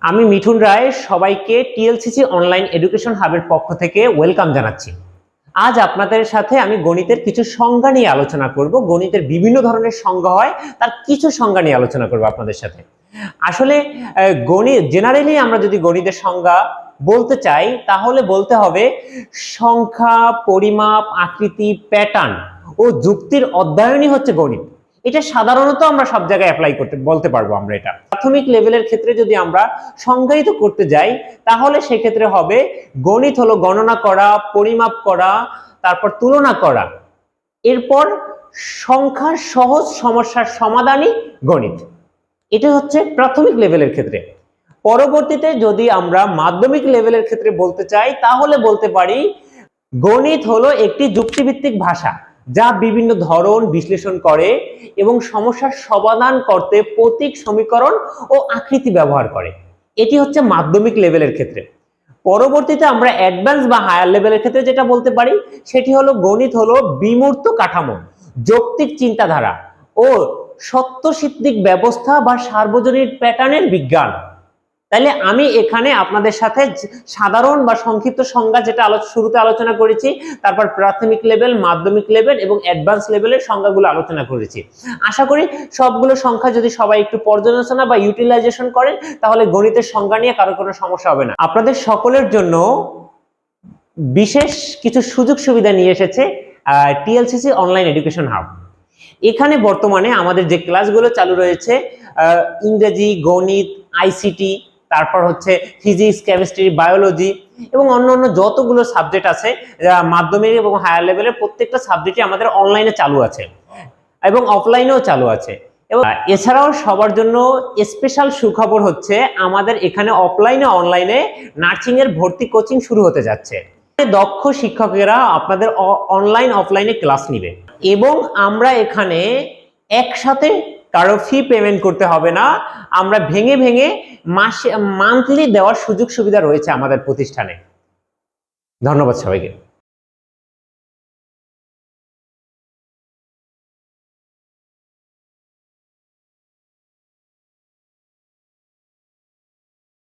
আমি মিঠুন রায়, সবাইকে টিএলসিসি online education হাবের পক্ষ থেকে ওয়েলকাম জানাচ্ছি। আজ আপনাদের সাথে আমি গণিতের কিছু সংজ্ঞা নিয়ে আলোচনা করব। গণিতের বিভিন্ন ধরনের সংজ্ঞা হয়, তার কিছু সংজ্ঞা নিয়ে আলোচনা করব আপনাদের সাথে। আসলে গণিত জেনারেলি আমরা যদি গণিতের সংজ্ঞা বলতে চাই তাহলে বলতে হবে সংখ্যা, পরিমাপ, আকৃতি, প্যাটার্ন ও যুক্তির অধ্যয়নই হচ্ছে গণিত। এটা সাধারণত আমরা সব জায়গায় অ্যাপ্লাই করতে বলতে পারবো। আমরা এটা প্রাথমিক লেভেলের ক্ষেত্রে যদি আমরা সংজ্ঞায়িত করতে যাই তাহলে সেক্ষেত্রে হবে গণিত হলো গণনা করা, পরিমাপ করা, তারপর তুলনা করা, এরপর সংখ্যার সহজ সমস্যার সমাধানই গণিত। এটা হচ্ছে প্রাথমিক লেভেলের ক্ষেত্রে। পরবর্তীতে যদি আমরা মাধ্যমিক লেভেলের ক্ষেত্রে বলতে চাই তাহলে বলতে পারি গণিত হলো একটি যুক্তিভিত্তিক ভাষা যা বিভিন্ন ধরন বিশ্লেষণ করে এবং সমস্যার সমাধান করতে প্রতীক, সমীকরণ ও আকৃতি ব্যবহার করে। এটি হচ্ছে মাধ্যমিক লেভেলের ক্ষেত্রে। পরবর্তীতে আমরা অ্যাডভান্স বা হায়ার লেভেলের ক্ষেত্রে যেটা বলতে পারি সেটি হলো গণিত হলো বিমূর্ত কাঠামো, যৌক্তিক চিন্তাধারা ও সত্যসিদ্ধিক ব্যবস্থা বা সার্বজনীন প্যাটার্নের বিজ্ঞান। তাইলে আমি এখানে আপনাদের সাথে সাধারণ বা সংক্ষিপ্ত সংজ্ঞা যেটা শুরুতে আলোচনা করেছি, তারপর প্রাথমিক লেভেল, মাধ্যমিক লেভেল এবং অ্যাডভান্স লেভেলের সংজ্ঞাগুলো আলোচনা করেছি। আশা করি সবগুলো সংখ্যা যদি সবাই একটু পর্যালোচনা বা ইউটিলাইজেশন করেন তাহলে গণিতের সংজ্ঞা নিয়ে কারো কোনো সমস্যা হবে না। আপনাদের সকলের জন্য বিশেষ কিছু সুযোগ সুবিধা নিয়ে এসেছে টিএলসিসি অনলাইন এডুকেশন হাব। এখানে বর্তমানে আমাদের যে ক্লাসগুলো চালু রয়েছে ইংরেজি, গণিত, আইসিটি, তারপর হচ্ছে ফিজিক্স, কেমিস্ট্রি, বায়োলজি এবং অন্যান্য যতগুলো সাবজেক্ট আছে মাধ্যমিক এবং হায়ার লেভেলের প্রত্যেকটা সাবজেক্টই আমাদের অনলাইনে চালু আছে এবং অফলাইনেও চালু আছে। এবং এছাড়াও সবার জন্য স্পেশাল সুখবর হচ্ছে আমাদের এখানে অফলাইনে অনলাইনে নার্সিং এর ভর্তি কোচিং শুরু হতে যাচ্ছে। দক্ষ শিক্ষকেরা আপনাদের অনলাইন অফলাইনে ক্লাস নেবে এবং আমরা এখানে একসাথে কারো ফি পেমেন্ট করতে হবে না। আমরা ভেঙে ভেঙে মান্থলি দেওয়ার সুযোগ সুবিধা রয়েছে আমাদের প্রতিষ্ঠানে। ধন্যবাদ সবাইকে।